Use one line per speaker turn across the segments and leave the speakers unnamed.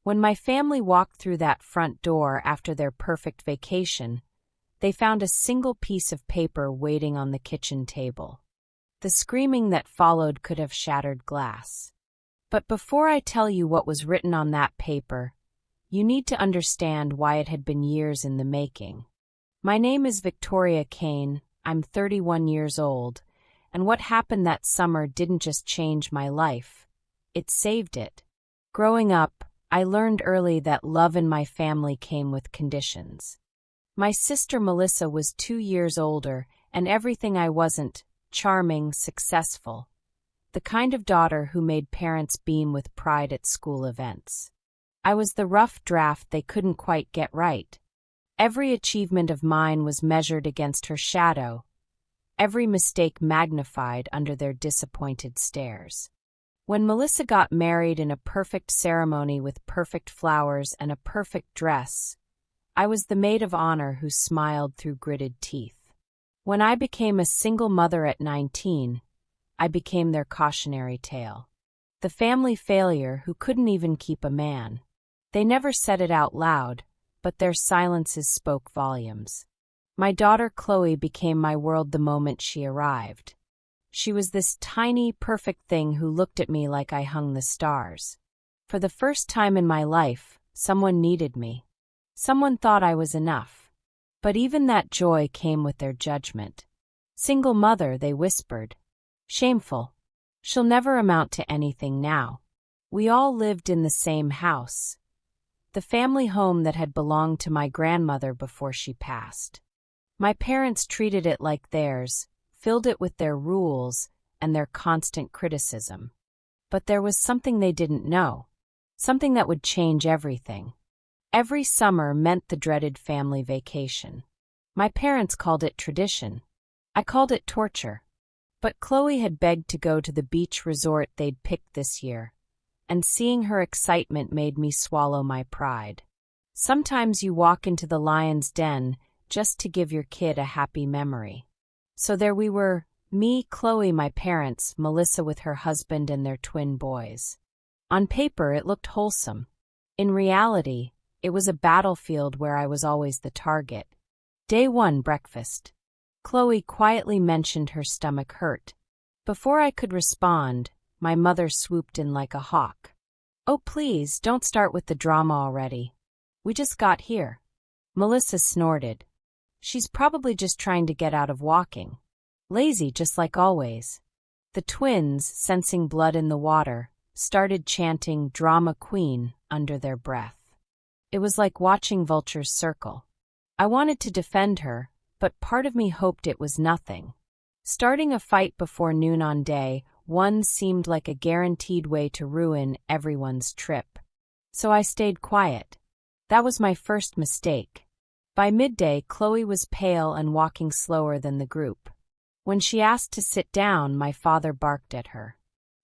When my family walked through that front door after their perfect vacation, they found a single piece of paper waiting on the kitchen table. The screaming that followed could have shattered glass. But before I tell you what was written on that paper, you need to understand why it had been years in the making. My name is Victoria Kane, I'm 31 years old, and what happened that summer didn't just change my life, it saved it. Growing up, I learned early that love in my family came with conditions. My sister Melissa was 2 years older, and everything I wasn't, charming, successful. The kind of daughter who made parents beam with pride at school events. I was the rough draft they couldn't quite get right. Every achievement of mine was measured against her shadow, every mistake magnified under their disappointed stares. When Melissa got married in a perfect ceremony with perfect flowers and a perfect dress, I was the maid of honor who smiled through gritted teeth. When I became a single mother at 19, I became their cautionary tale. The family failure who couldn't even keep a man. They never said it out loud, but their silences spoke volumes. My daughter Chloe became my world the moment she arrived. She was this tiny, perfect thing who looked at me like I hung the stars. For the first time in my life, someone needed me. Someone thought I was enough. But even that joy came with their judgment. Single mother, they whispered. Shameful. She'll never amount to anything now. We all lived in the same house. The family home that had belonged to my grandmother before she passed. My parents treated it like theirs, filled it with their rules and their constant criticism. But there was something they didn't know. Something that would change everything. Every summer meant the dreaded family vacation. My parents called it tradition. I called it torture. But Chloe had begged to go to the beach resort they'd picked this year, and seeing her excitement made me swallow my pride. Sometimes you walk into the lion's den just to give your kid a happy memory. So there we were, me, Chloe, my parents, Melissa with her husband and their twin boys. On paper, it looked wholesome. In reality, it was a battlefield where I was always the target. Day 1, breakfast. Chloe quietly mentioned her stomach hurt. Before I could respond, my mother swooped in like a hawk. Oh, please, don't start with the drama already. We just got here. Melissa snorted. She's probably just trying to get out of walking. Lazy, just like always. The twins, sensing blood in the water, started chanting "Drama Queen" under their breath. It was like watching vultures circle. I wanted to defend her, but part of me hoped it was nothing. Starting a fight before noon on day 1 seemed like a guaranteed way to ruin everyone's trip. So I stayed quiet. That was my first mistake. By midday, Chloe was pale and walking slower than the group. When she asked to sit down, my father barked at her.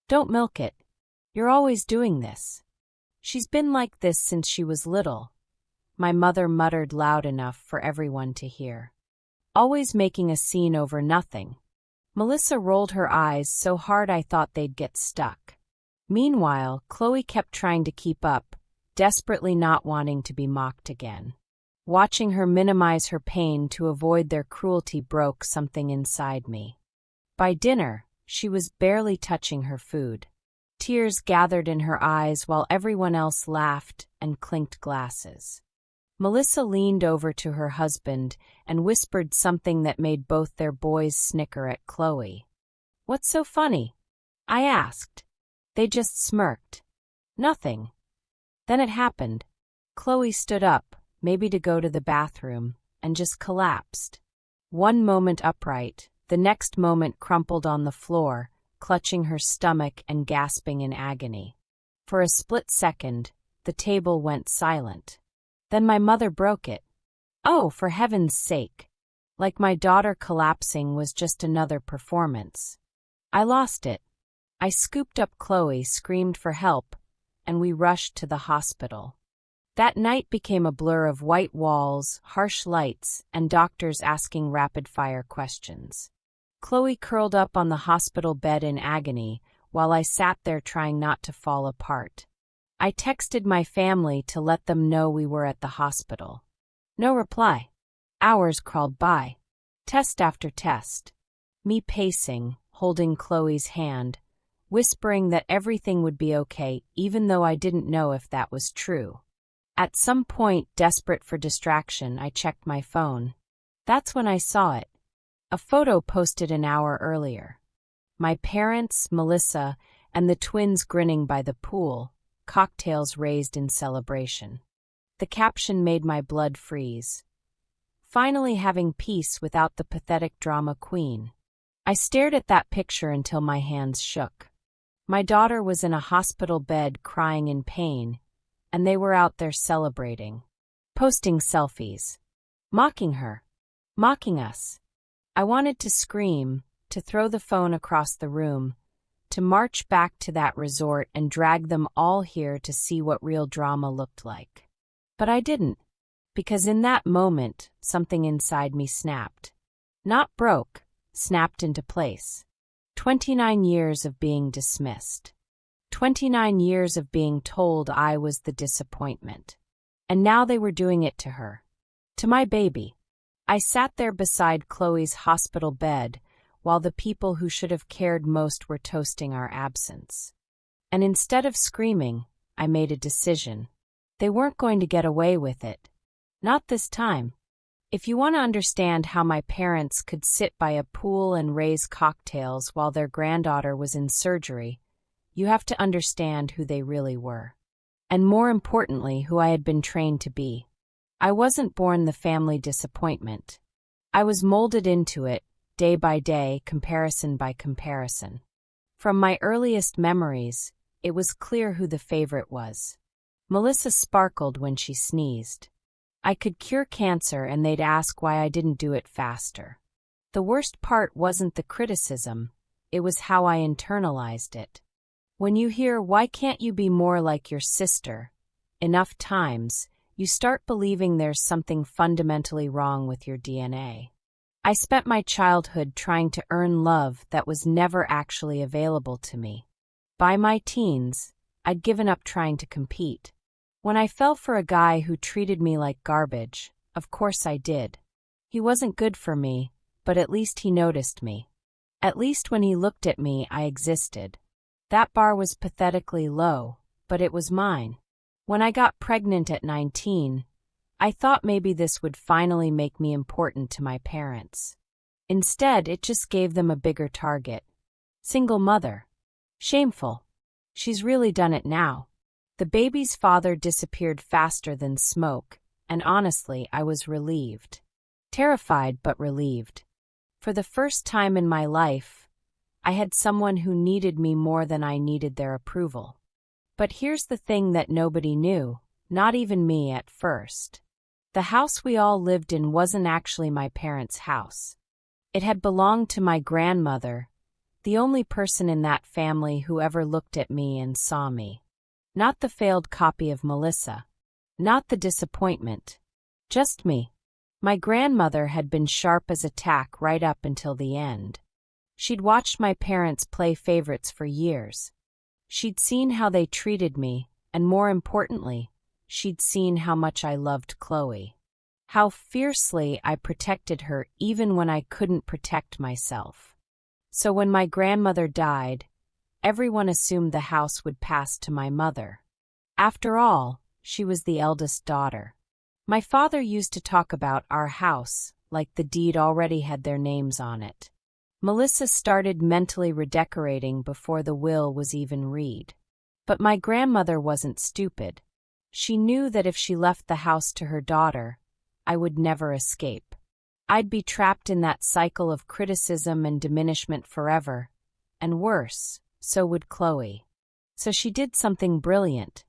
Don't milk it. You're always doing this. She's been like this since she was little. My mother muttered loud enough for everyone to hear. Always making a scene over nothing. Melissa rolled her eyes so hard I thought they'd get stuck. Meanwhile, Chloe kept trying to keep up, desperately not wanting to be mocked again. Watching her minimize her pain to avoid their cruelty broke something inside me. By dinner, she was barely touching her food. Tears gathered in her eyes while everyone else laughed and clinked glasses. Melissa leaned over to her husband and whispered something that made both their boys snicker at Chloe. What's so funny? I asked. They just smirked. Nothing. Then it happened. Chloe stood up, maybe to go to the bathroom, and just collapsed. One moment upright, the next moment crumpled on the floor, clutching her stomach and gasping in agony. For a split second, the table went silent. Then my mother broke it. Oh, for heaven's sake! Like my daughter collapsing was just another performance. I lost it. I scooped up Chloe, screamed for help, and we rushed to the hospital. That night became a blur of white walls, harsh lights, and doctors asking rapid-fire questions. Chloe curled up on the hospital bed in agony, while I sat there trying not to fall apart. I texted my family to let them know we were at the hospital. No reply. Hours crawled by. Test after test. Me pacing, holding Chloe's hand, whispering that everything would be okay even though I didn't know if that was true. At some point, desperate for distraction, I checked my phone. That's when I saw it. A photo posted an hour earlier. My parents, Melissa, and the twins grinning by the pool, cocktails raised in celebration. The caption made my blood freeze. Finally having peace without the pathetic drama queen. I stared at that picture until my hands shook. My daughter was in a hospital bed crying in pain, and they were out there celebrating, posting selfies, mocking her, mocking us. I wanted to scream, to throw the phone across the room, to march back to that resort and drag them all here to see what real drama looked like. But I didn't, because in that moment, something inside me snapped. Not broke, snapped into place. 29 years of being dismissed. 29 years of being told I was the disappointment. And now they were doing it to her. To my baby. I sat there beside Chloe's hospital bed while the people who should have cared most were toasting our absence. And instead of screaming, I made a decision. They weren't going to get away with it. Not this time. If you want to understand how my parents could sit by a pool and raise cocktails while their granddaughter was in surgery, you have to understand who they really were. And more importantly, who I had been trained to be. I wasn't born the family disappointment. I was molded into it, day by day, comparison by comparison. From my earliest memories, it was clear who the favorite was. Melissa sparkled when she sneezed. I could cure cancer and they'd ask why I didn't do it faster. The worst part wasn't the criticism, it was how I internalized it. When you hear, "Why can't you be more like your sister?" enough times, you start believing there's something fundamentally wrong with your DNA. I spent my childhood trying to earn love that was never actually available to me. By my teens, I'd given up trying to compete. When I fell for a guy who treated me like garbage, of course I did. He wasn't good for me, but at least he noticed me. At least when he looked at me, I existed. That bar was pathetically low, but it was mine. When I got pregnant at 19, I thought maybe this would finally make me important to my parents. Instead, it just gave them a bigger target. Single mother. Shameful. She's really done it now. The baby's father disappeared faster than smoke, and honestly, I was relieved. Terrified but relieved. For the first time in my life, I had someone who needed me more than I needed their approval. But here's the thing that nobody knew, not even me at first. The house we all lived in wasn't actually my parents' house. It had belonged to my grandmother, the only person in that family who ever looked at me and saw me. Not the failed copy of Melissa. Not the disappointment. Just me. My grandmother had been sharp as a tack right up until the end. She'd watched my parents play favorites for years. She'd seen how they treated me, and more importantly, she'd seen how much I loved Chloe. How fiercely I protected her even when I couldn't protect myself. So when my grandmother died, everyone assumed the house would pass to my mother. After all, she was the eldest daughter. My father used to talk about our house like the deed already had their names on it. Melissa started mentally redecorating before the will was even read. But my grandmother wasn't stupid. She knew that if she left the house to her daughter, I would never escape. I'd be trapped in that cycle of criticism and diminishment forever. And worse, so would Chloe. So she did something brilliant.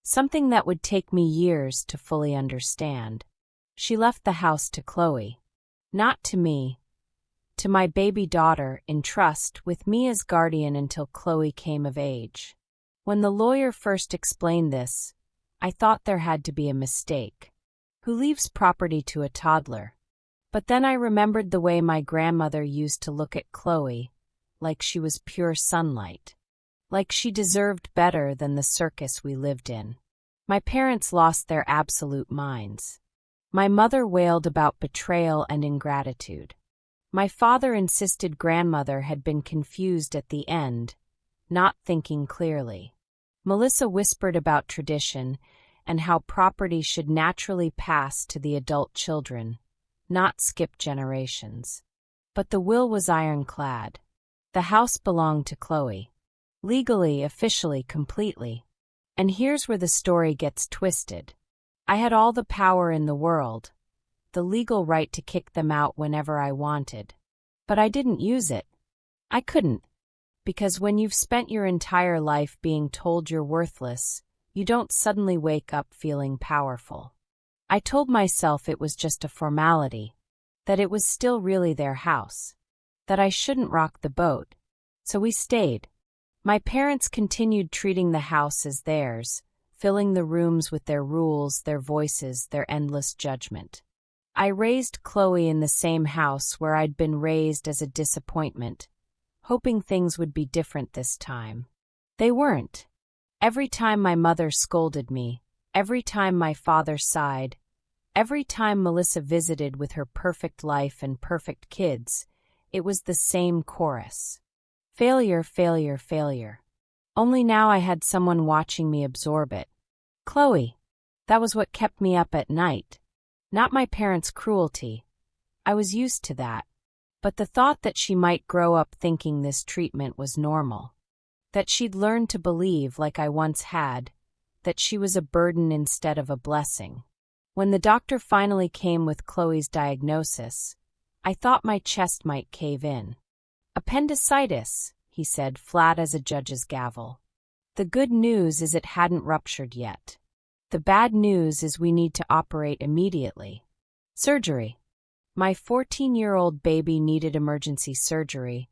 Something that would take me years to fully understand. She left the house to Chloe. Not to me. To my baby daughter, in trust, with me as guardian until Chloe came of age. When the lawyer first explained this, I thought there had to be a mistake. Who leaves property to a toddler? But then I remembered the way my grandmother used to look at Chloe, like she was pure sunlight. like she deserved better than the circus we lived in. My parents lost their absolute minds. My mother wailed about betrayal and ingratitude. My father insisted grandmother had been confused at the end, not thinking clearly. Melissa whispered about tradition and how property should naturally pass to the adult children, not skip generations. But the will was ironclad. The house belonged to Chloe. Legally, officially, completely. And here's where the story gets twisted. I had all the power in the world, the legal right to kick them out whenever I wanted. But I didn't use it. I couldn't. Because when you've spent your entire life being told you're worthless, you don't suddenly wake up feeling powerful. I told myself it was just a formality, that it was still really their house, that I shouldn't rock the boat. So we stayed. My parents continued treating the house as theirs, filling the rooms with their rules, their voices, their endless judgment. I raised Chloe in the same house where I'd been raised as a disappointment, hoping things would be different this time. They weren't. Every time my mother scolded me, every time my father sighed, every time Melissa visited with her perfect life and perfect kids, it was the same chorus. Failure, failure, failure. Only now I had someone watching me absorb it. Chloe. That was what kept me up at night. Not my parents' cruelty. I was used to that. But the thought that she might grow up thinking this treatment was normal. That she'd learn to believe, like I once had, that she was a burden instead of a blessing. When the doctor finally came with Chloe's diagnosis, I thought my chest might cave in. Appendicitis, he said, flat as a judge's gavel. The good news is it hadn't ruptured yet. The bad news is we need to operate immediately. Surgery. My 14-year-old baby needed emergency surgery,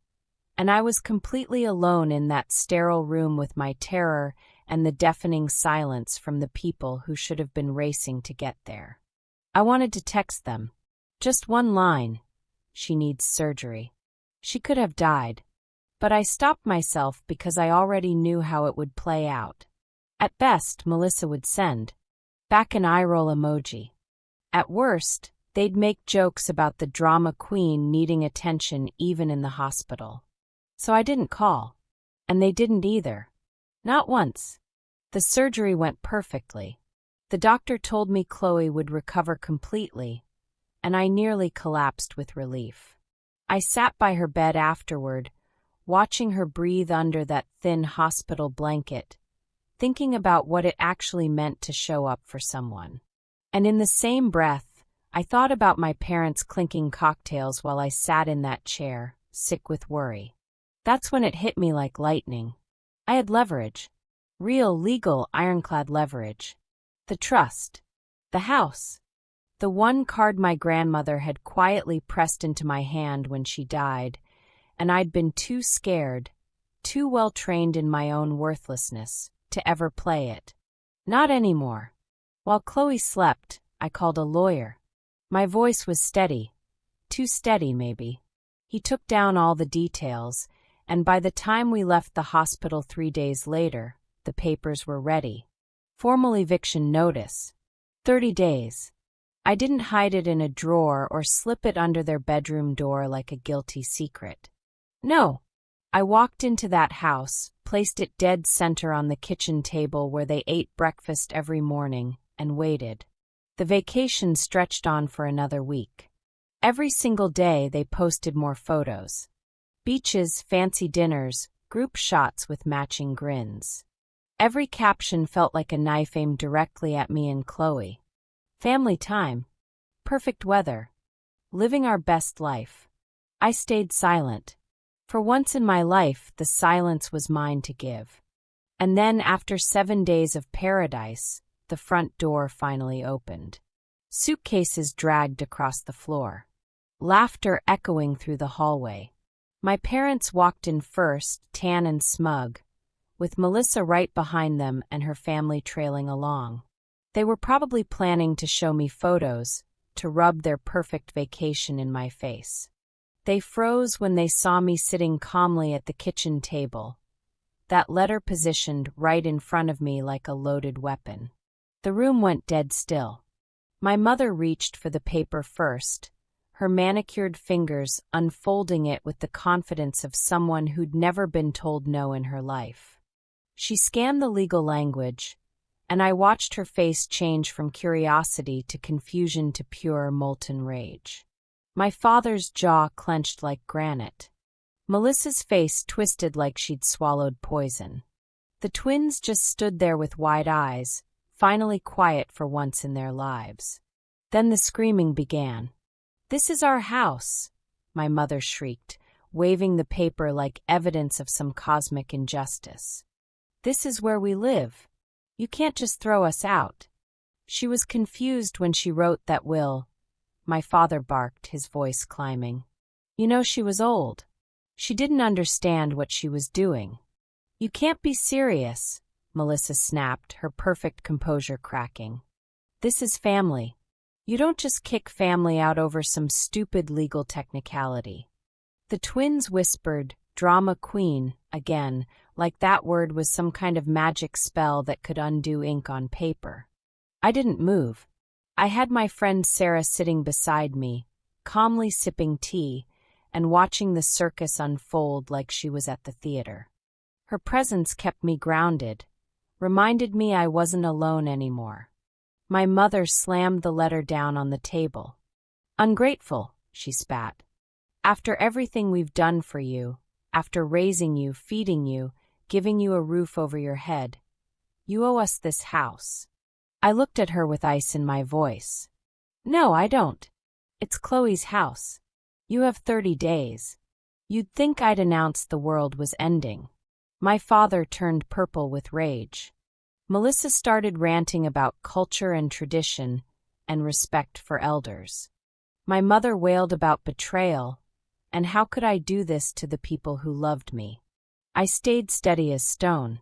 and I was completely alone in that sterile room with my terror and the deafening silence from the people who should have been racing to get there. I wanted to text them. Just one line. She needs surgery. She could have died. But I stopped myself because I already knew how it would play out. At best, Melissa would send back an eye-roll emoji. At worst, they'd make jokes about the drama queen needing attention even in the hospital. So I didn't call. And they didn't either. Not once. The surgery went perfectly. The doctor told me Chloe would recover completely, and I nearly collapsed with relief. I sat by her bed afterward, watching her breathe under that thin hospital blanket, thinking about what it actually meant to show up for someone. And in the same breath, I thought about my parents clinking cocktails while I sat in that chair, sick with worry. That's when it hit me like lightning. I had leverage. Real, legal, ironclad leverage. The trust. The house. The one card my grandmother had quietly pressed into my hand when she died, and I'd been too scared, too well trained in my own worthlessness, to ever play it. Not anymore. While Chloe slept, I called a lawyer. My voice was steady. Too steady, maybe. He took down all the details, and by the time we left the hospital 3 days later, the papers were ready. Formal eviction notice. 30 days. I didn't hide it in a drawer or slip it under their bedroom door like a guilty secret. No. I walked into that house, placed it dead center on the kitchen table where they ate breakfast every morning, and waited. The vacation stretched on for another week. Every single day they posted more photos. Beaches, fancy dinners, group shots with matching grins. Every caption felt like a knife aimed directly at me and Chloe. Family time. Perfect weather. Living our best life. I stayed silent. For once in my life, the silence was mine to give. And then, after 7 days of paradise, the front door finally opened. Suitcases dragged across the floor. Laughter echoing through the hallway. My parents walked in first, tan and smug, with Melissa right behind them and her family trailing along. They were probably planning to show me photos, to rub their perfect vacation in my face. They froze when they saw me sitting calmly at the kitchen table, that letter positioned right in front of me like a loaded weapon. The room went dead still. My mother reached for the paper first, her manicured fingers unfolding it with the confidence of someone who'd never been told no in her life. She scanned the legal language, and I watched her face change from curiosity to confusion to pure molten rage. My father's jaw clenched like granite. Melissa's face twisted like she'd swallowed poison. The twins just stood there with wide eyes, finally quiet for once in their lives. Then the screaming began. "This is our house," my mother shrieked, waving the paper like evidence of some cosmic injustice. "This is where we live. You can't just throw us out." She was confused when she wrote that will. My father barked, his voice climbing. You know, she was old. She didn't understand what she was doing. "You can't be serious," Melissa snapped, her perfect composure cracking. "This is family. You don't just kick family out over some stupid legal technicality." The twins whispered, "Drama queen," again, like that word was some kind of magic spell that could undo ink on paper. I didn't move. I had my friend Sarah sitting beside me, calmly sipping tea and watching the circus unfold like she was at the theater. Her presence kept me grounded, reminded me I wasn't alone anymore. My mother slammed the letter down on the table. "Ungrateful," she spat. "After everything we've done for you, after raising you, feeding you, giving you a roof over your head, you owe us this house." I looked at her with ice in my voice. "No, I don't. It's Chloe's house. You have 30 days. You'd think I'd announced the world was ending." My father turned purple with rage. Melissa started ranting about culture and tradition and respect for elders. My mother wailed about betrayal, and how could I do this to the people who loved me? I stayed steady as stone.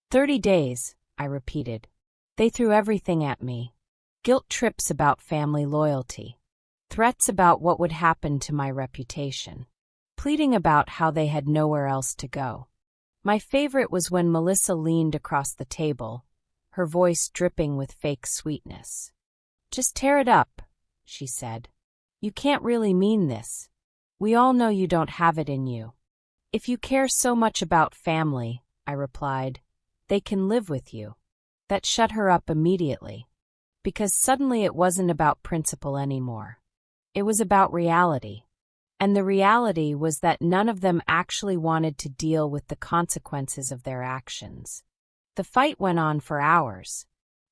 30 days, I repeated. They threw everything at me. Guilt trips about family loyalty. Threats about what would happen to my reputation. Pleading about how they had nowhere else to go. My favorite was when Melissa leaned across the table, her voice dripping with fake sweetness. "Just tear it up," she said. "You can't really mean this. We all know you don't have it in you." "If you care so much about family," I replied, "they can live with you." That shut her up immediately. Because suddenly it wasn't about principle anymore. It was about reality. And the reality was that none of them actually wanted to deal with the consequences of their actions. The fight went on for hours.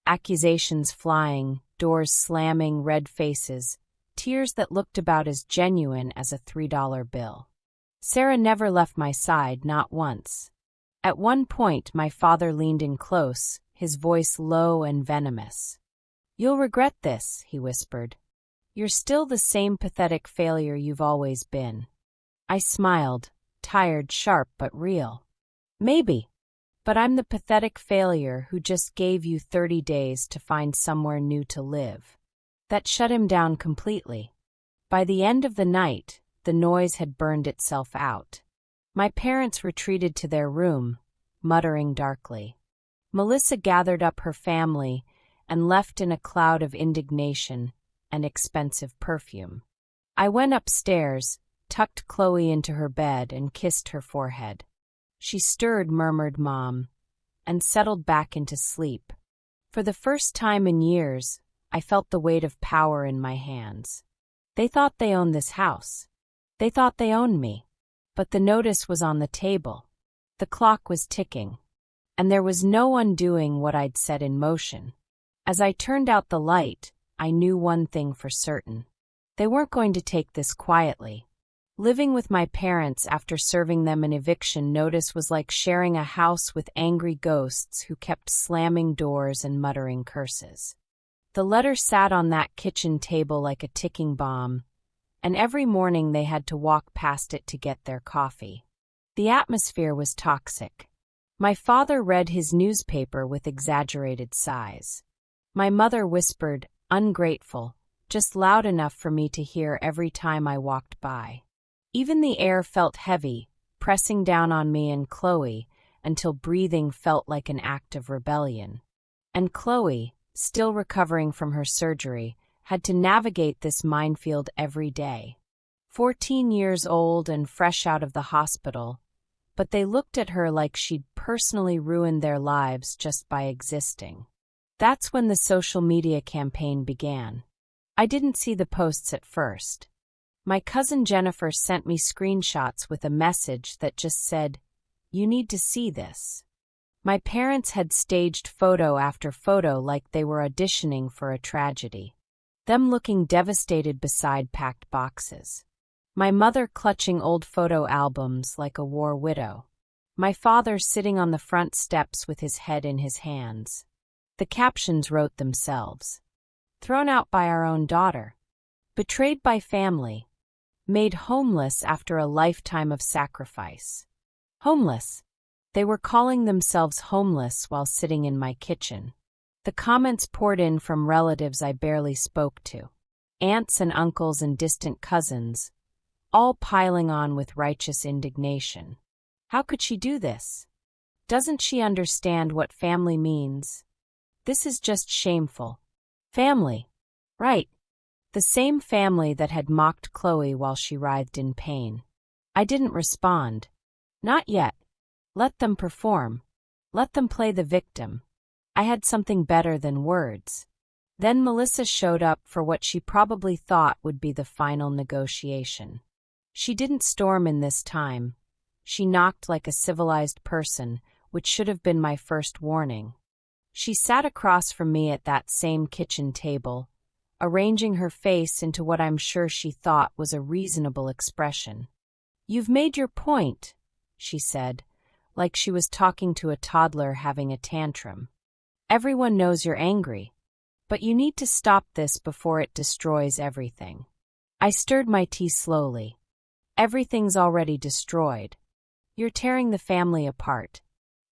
Accusations flying, doors slamming, red faces, tears that looked about as genuine as a $3 bill. Sarah never left my side, not once. At one point, my father leaned in close, his voice low and venomous. "You'll regret this," he whispered. "You're still the same pathetic failure you've always been." I smiled, tired, sharp, but real. "Maybe. But I'm the pathetic failure who just gave you 30 days to find somewhere new to live." That shut him down completely. By the end of the night, the noise had burned itself out. My parents retreated to their room, muttering darkly. Melissa gathered up her family and left in a cloud of indignation and expensive perfume. I went upstairs, tucked Chloe into her bed, and kissed her forehead. She stirred, murmured "Mom," and settled back into sleep. For the first time in years, I felt the weight of power in my hands. They thought they owned this house. They thought they owned me. But the notice was on the table. The clock was ticking. And there was no undoing what I'd set in motion. As I turned out the light, I knew one thing for certain. They weren't going to take this quietly. Living with my parents after serving them an eviction notice was like sharing a house with angry ghosts who kept slamming doors and muttering curses. The letter sat on that kitchen table like a ticking bomb, and every morning they had to walk past it to get their coffee. The atmosphere was toxic. My father read his newspaper with exaggerated sighs. My mother whispered, "Ungrateful," just loud enough for me to hear every time I walked by. Even the air felt heavy, pressing down on me and Chloe, until breathing felt like an act of rebellion. And Chloe, still recovering from her surgery, had to navigate this minefield every day. 14 years old and fresh out of the hospital, but they looked at her like she'd personally ruined their lives just by existing. That's when the social media campaign began. I didn't see the posts at first. My cousin Jennifer sent me screenshots with a message that just said, "You need to see this." My parents had staged photo after photo like they were auditioning for a tragedy. Them looking devastated beside packed boxes. My mother clutching old photo albums like a war widow. My father sitting on the front steps with his head in his hands. The captions wrote themselves. Thrown out by our own daughter. Betrayed by family. Made homeless after a lifetime of sacrifice. Homeless. They were calling themselves homeless while sitting in my kitchen. The comments poured in from relatives I barely spoke to. Aunts and uncles and distant cousins, all piling on with righteous indignation. How could she do this? Doesn't she understand what family means? This is just shameful. Family. Right. The same family that had mocked Chloe while she writhed in pain. I didn't respond. Not yet. Let them perform. Let them play the victim. I had something better than words. Then Melissa showed up for what she probably thought would be the final negotiation. She didn't storm in this time. She knocked like a civilized person, which should have been my first warning. She sat across from me at that same kitchen table, arranging her face into what I'm sure she thought was a reasonable expression. "You've made your point," she said, like she was talking to a toddler having a tantrum. "Everyone knows you're angry, but you need to stop this before it destroys everything." I stirred my tea slowly. Everything's already destroyed. You're tearing the family apart.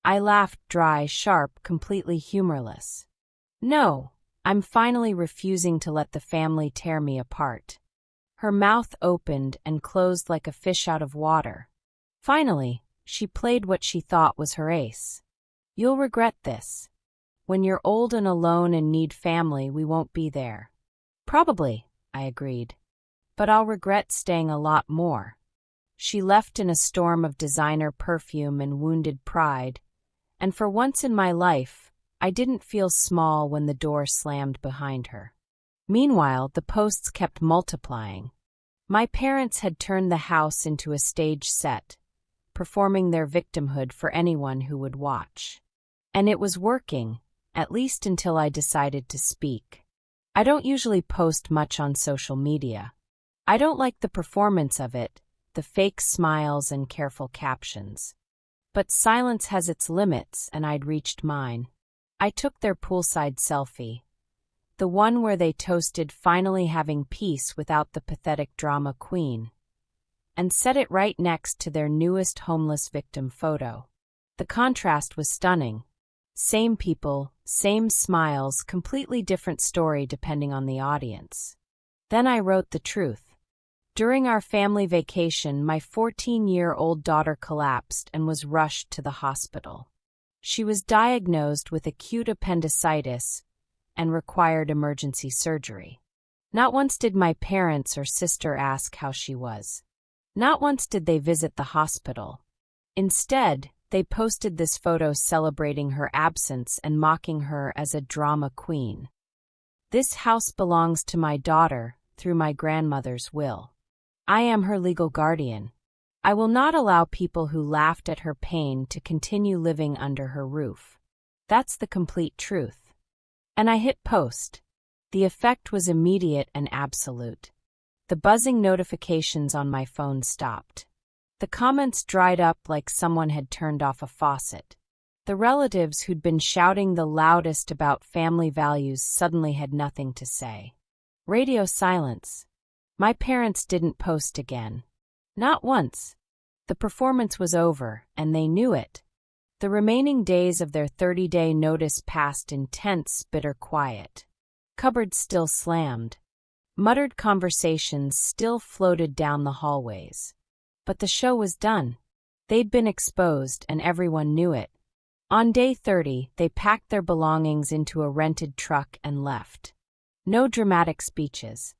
I laughed, dry, sharp, completely humorless. No, I'm finally refusing to let the family tear me apart. Her mouth opened and closed like a fish out of water. Finally, she played what she thought was her ace. "You'll regret this. When you're old and alone and need family, we won't be there." "Probably," I agreed. "But I'll regret staying a lot more." She left in a storm of designer perfume and wounded pride, and for once in my life, I didn't feel small when the door slammed behind her. Meanwhile, the posts kept multiplying. My parents had turned the house into a stage set, performing their victimhood for anyone who would watch. And it was working, at least until I decided to speak. I don't usually post much on social media. I don't like the performance of it, the fake smiles and careful captions. But silence has its limits, and I'd reached mine. I took their poolside selfie, the one where they toasted finally having peace without the pathetic drama queen, and set it right next to their newest homeless victim photo. The contrast was stunning. Same people, same smiles, completely different story depending on the audience. Then I wrote the truth. During our family vacation, my 14-year-old daughter collapsed and was rushed to the hospital. She was diagnosed with acute appendicitis and required emergency surgery. Not once did my parents or sister ask how she was. Not once did they visit the hospital. Instead, they posted this photo celebrating her absence and mocking her as a drama queen. "This house belongs to my daughter through my grandmother's will. I am her legal guardian. I will not allow people who laughed at her pain to continue living under her roof." That's the complete truth. And I hit post. The effect was immediate and absolute. The buzzing notifications on my phone stopped. The comments dried up like someone had turned off a faucet. The relatives who'd been shouting the loudest about family values suddenly had nothing to say. Radio silence. My parents didn't post again. Not once. The performance was over, and they knew it. The remaining days of their 30-day notice passed in tense, bitter quiet. Cupboards still slammed. Muttered conversations still floated down the hallways. But the show was done. They'd been exposed and everyone knew it. On day 30, they packed their belongings into a rented truck and left. No dramatic speeches.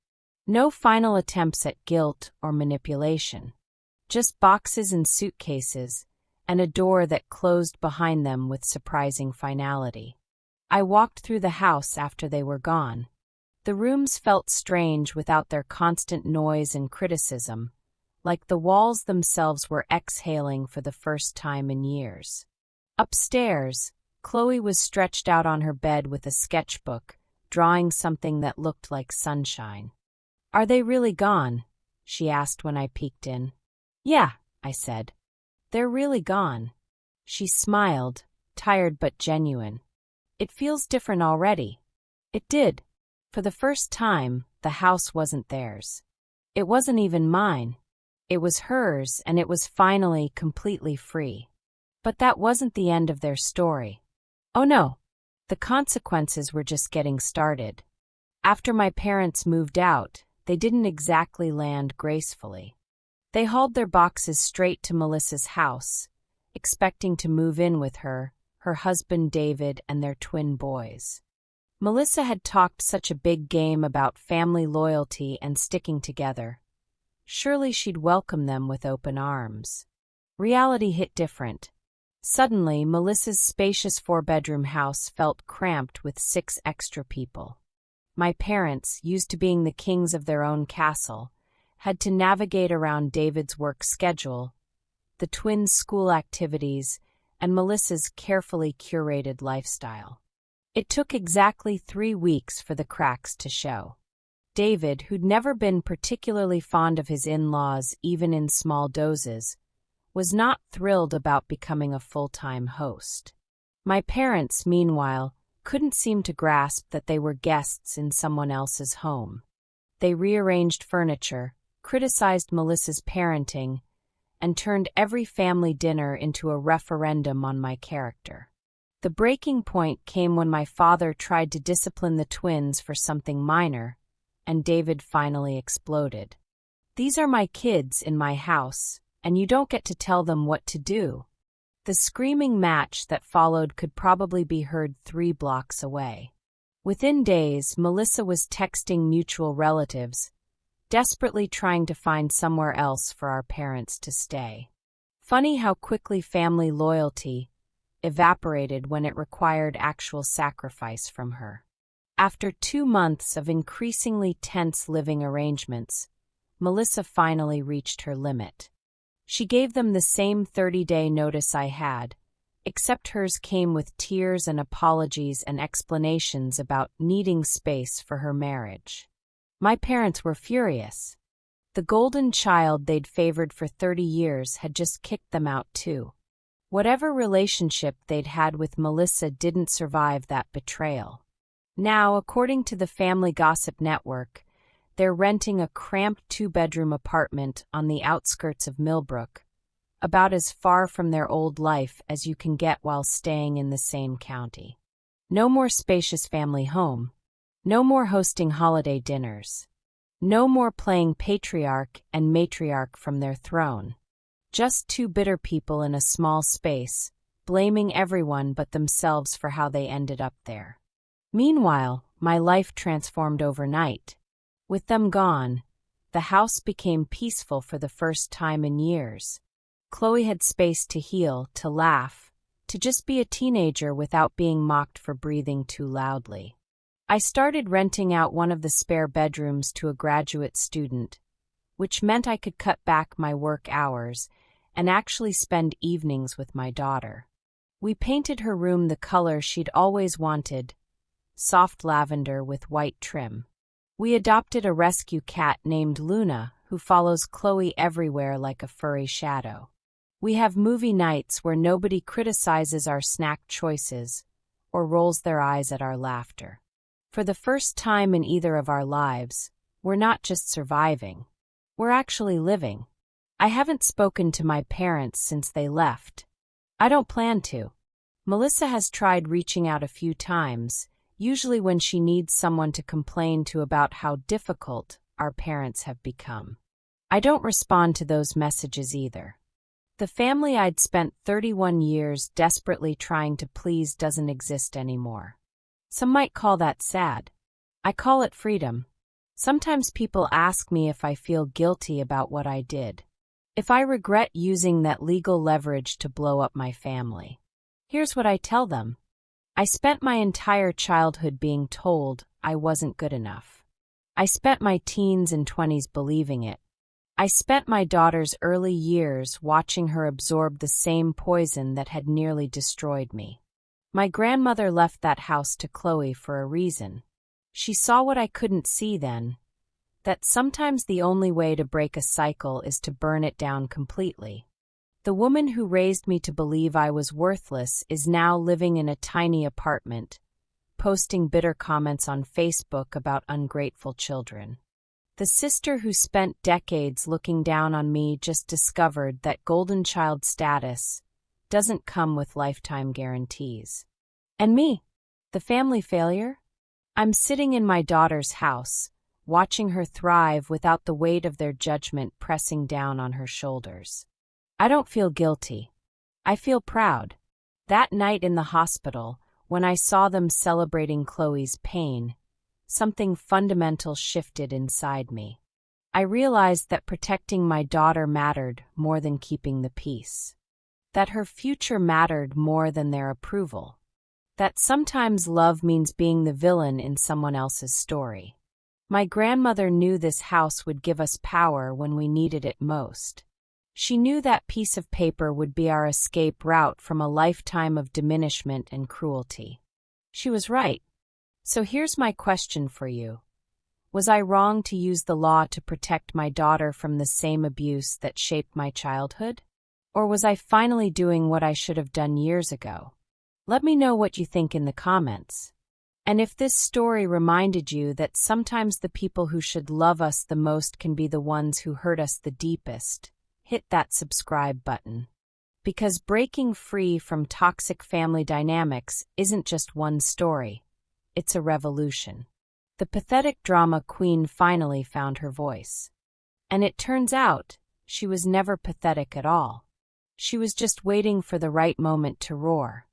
No final attempts at guilt or manipulation. Just boxes and suitcases, and a door that closed behind them with surprising finality. I walked through the house after they were gone. The rooms felt strange without their constant noise and criticism, like the walls themselves were exhaling for the first time in years. Upstairs, Chloe was stretched out on her bed with a sketchbook, drawing something that looked like sunshine. "Are they really gone?" she asked when I peeked in. "Yeah," I said. "They're really gone." She smiled, tired but genuine. "It feels different already." It did. For the first time, the house wasn't theirs. It wasn't even mine. It was hers, and it was finally completely free. But that wasn't the end of their story. Oh no, the consequences were just getting started. After my parents moved out, they didn't exactly land gracefully. They hauled their boxes straight to Melissa's house, expecting to move in with her, her husband David, and their twin boys. Melissa had talked such a big game about family loyalty and sticking together. Surely she'd welcome them with open arms. Reality hit different. Suddenly, Melissa's spacious 4-bedroom house felt cramped with 6 extra people. My parents, used to being the kings of their own castle, had to navigate around David's work schedule, the twins' school activities, and Melissa's carefully curated lifestyle. It took exactly 3 weeks for the cracks to show. David, who'd never been particularly fond of his in-laws even in small doses, was not thrilled about becoming a full-time host. My parents, meanwhile, couldn't seem to grasp that they were guests in someone else's home. They rearranged furniture, criticized Melissa's parenting, and turned every family dinner into a referendum on my character. The breaking point came when my father tried to discipline the twins for something minor, and David finally exploded. "These are my kids in my house, and you don't get to tell them what to do." The screaming match that followed could probably be heard 3 blocks away. Within days, Melissa was texting mutual relatives, desperately trying to find somewhere else for our parents to stay. Funny how quickly family loyalty evaporated when it required actual sacrifice from her. After 2 months of increasingly tense living arrangements, Melissa finally reached her limit. She gave them the same 30-day notice I had, except hers came with tears and apologies and explanations about needing space for her marriage. My parents were furious. The golden child they'd favored for 30 years had just kicked them out too. Whatever relationship they'd had with Melissa didn't survive that betrayal. Now, according to the Family Gossip Network, they're renting a cramped 2-bedroom apartment on the outskirts of Millbrook, about as far from their old life as you can get while staying in the same county. No more spacious family home. No more hosting holiday dinners. No more playing patriarch and matriarch from their throne. Just 2 bitter people in a small space, blaming everyone but themselves for how they ended up there. Meanwhile, my life transformed overnight. With them gone, the house became peaceful for the first time in years. Chloe had space to heal, to laugh, to just be a teenager without being mocked for breathing too loudly. I started renting out one of the spare bedrooms to a graduate student, which meant I could cut back my work hours and actually spend evenings with my daughter. We painted her room the color she'd always wanted, soft lavender with white trim. We adopted a rescue cat named Luna, who follows Chloe everywhere like a furry shadow. We have movie nights where nobody criticizes our snack choices or rolls their eyes at our laughter. For the first time in either of our lives, we're not just surviving. We're actually living. I haven't spoken to my parents since they left. I don't plan to. Melissa has tried reaching out a few times, usually when she needs someone to complain to about how difficult our parents have become. I don't respond to those messages either. The family I'd spent 31 years desperately trying to please doesn't exist anymore. Some might call that sad. I call it freedom. Sometimes people ask me if I feel guilty about what I did. If I regret using that legal leverage to blow up my family. Here's what I tell them. I spent my entire childhood being told I wasn't good enough. I spent my teens and 20s believing it. I spent my daughter's early years watching her absorb the same poison that had nearly destroyed me. My grandmother left that house to Chloe for a reason. She saw what I couldn't see then, that sometimes the only way to break a cycle is to burn it down completely. The woman who raised me to believe I was worthless is now living in a tiny apartment, posting bitter comments on Facebook about ungrateful children. The sister who spent decades looking down on me just discovered that golden child status doesn't come with lifetime guarantees. And me, the family failure? I'm sitting in my daughter's house, watching her thrive without the weight of their judgment pressing down on her shoulders. I don't feel guilty. I feel proud. That night in the hospital, when I saw them celebrating Chloe's pain, something fundamental shifted inside me. I realized that protecting my daughter mattered more than keeping the peace. That her future mattered more than their approval. That sometimes love means being the villain in someone else's story. My grandmother knew this house would give us power when we needed it most. She knew that piece of paper would be our escape route from a lifetime of diminishment and cruelty. She was right. So here's my question for you. Was I wrong to use the law to protect my daughter from the same abuse that shaped my childhood? Or was I finally doing what I should have done years ago? Let me know what you think in the comments. And if this story reminded you that sometimes the people who should love us the most can be the ones who hurt us the deepest, hit that subscribe button. Because breaking free from toxic family dynamics isn't just one story. It's a revolution. The pathetic drama queen finally found her voice. And it turns out, she was never pathetic at all. She was just waiting for the right moment to roar.